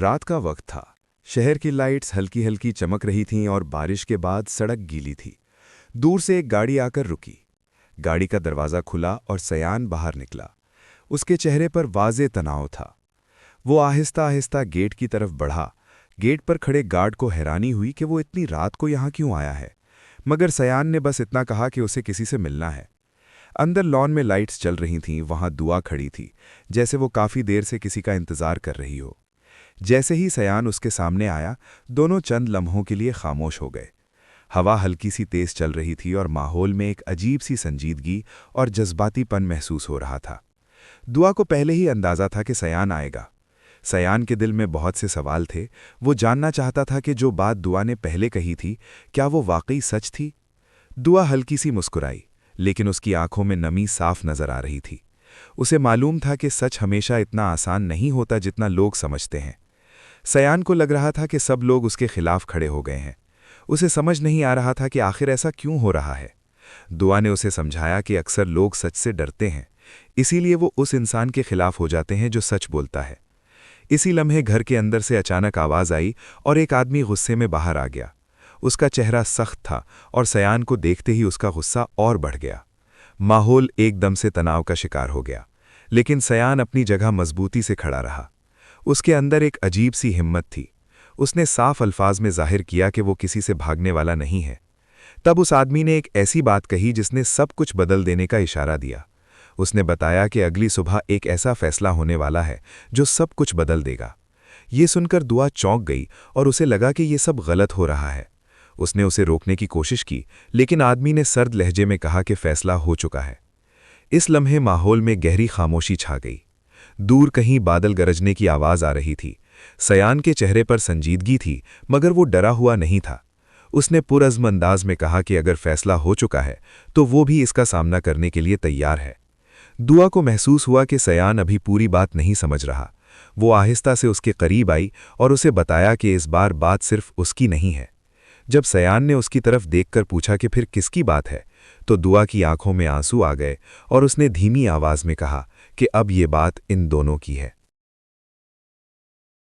रात का वक्त था। शहर की लाइट्स हल्की हल्की चमक रही थीं और बारिश के बाद सड़क गीली थी। दूर से एक गाड़ी आकर रुकी। गाड़ी का दरवाज़ा खुला और सयान बाहर निकला। उसके चेहरे पर वाज़े तनाव था। वो आहिस्ता आहिस्ता गेट की तरफ बढ़ा। गेट पर खड़े गार्ड को हैरानी हुई कि वो इतनी रात को यहाँ क्यों आया है, मगर सयान ने बस इतना कहा कि उसे किसी से मिलना है। अंदर लॉन में लाइट्स चल रही थीं, वहाँ दुआ खड़ी थी, जैसे वो काफ़ी देर से किसी का इंतज़ार कर रही हो। जैसे ही सयान उसके सामने आया, दोनों चंद लम्हों के लिए खामोश हो गए। हवा हल्की सी तेज चल रही थी और माहौल में एक अजीब सी संजीदगी और जज्बातीपन महसूस हो रहा था। दुआ को पहले ही अंदाज़ा था कि सयान आएगा। सयान के दिल में बहुत से सवाल थे। वो जानना चाहता था कि जो बात दुआ ने पहले कही थी, क्या वो वाकई सच थी। दुआ हल्की सी मुस्कुराई, लेकिन उसकी आंखों में नमी साफ नजर आ रही थी। उसे मालूम था कि सच हमेशा इतना आसान नहीं होता जितना लोग समझते हैं। सयान को लग रहा था कि सब लोग उसके खिलाफ खड़े हो गए हैं। उसे समझ नहीं आ रहा था कि आखिर ऐसा क्यों हो रहा है। दुआ ने उसे समझाया कि अक्सर लोग सच से डरते हैं, इसीलिए वो उस इंसान के खिलाफ हो जाते हैं जो सच बोलता है। इसी लम्हे घर के अंदर से अचानक आवाज़ आई और एक आदमी गुस्से में बाहर आ गया। उसका चेहरा सख्त था और सयान को देखते ही उसका गुस्सा और बढ़ गया। माहौल एकदम से तनाव का शिकार हो गया, लेकिन सयान अपनी जगह मजबूती से खड़ा रहा। उसके अंदर एक अजीब सी हिम्मत थी। उसने साफ अल्फाज में जाहिर किया कि वो किसी से भागने वाला नहीं है। तब उस आदमी ने एक ऐसी बात कही जिसने सब कुछ बदल देने का इशारा दिया। उसने बताया कि अगली सुबह एक ऐसा फैसला होने वाला है जो सब कुछ बदल देगा। ये सुनकर दुआ चौंक गई और उसे लगा कि ये सब गलत हो रहा है। उसने उसे रोकने की कोशिश की, लेकिन आदमी ने सर्द लहजे में कहा कि फैसला हो चुका है। इस लम्हे माहौल में गहरी खामोशी छा गई। दूर कहीं बादल गरजने की आवाज़ आ रही थी। सयान के चेहरे पर संजीदगी थी, मगर वो डरा हुआ नहीं था। उसने पुरअज़्म अंदाज में कहा कि अगर फैसला हो चुका है तो वो भी इसका सामना करने के लिए तैयार है। दुआ को महसूस हुआ कि सयान अभी पूरी बात नहीं समझ रहा। वो आहिस्ता से उसके करीब आई और उसे बताया कि इस बार बात सिर्फ उसकी नहीं है। जब सयान ने उसकी तरफ देखकर पूछा कि फिर किसकी बात है, तो दुआ की आंखों में आंसू आ गए और उसने धीमी आवाज में कहा कि अब ये बात इन दोनों की है।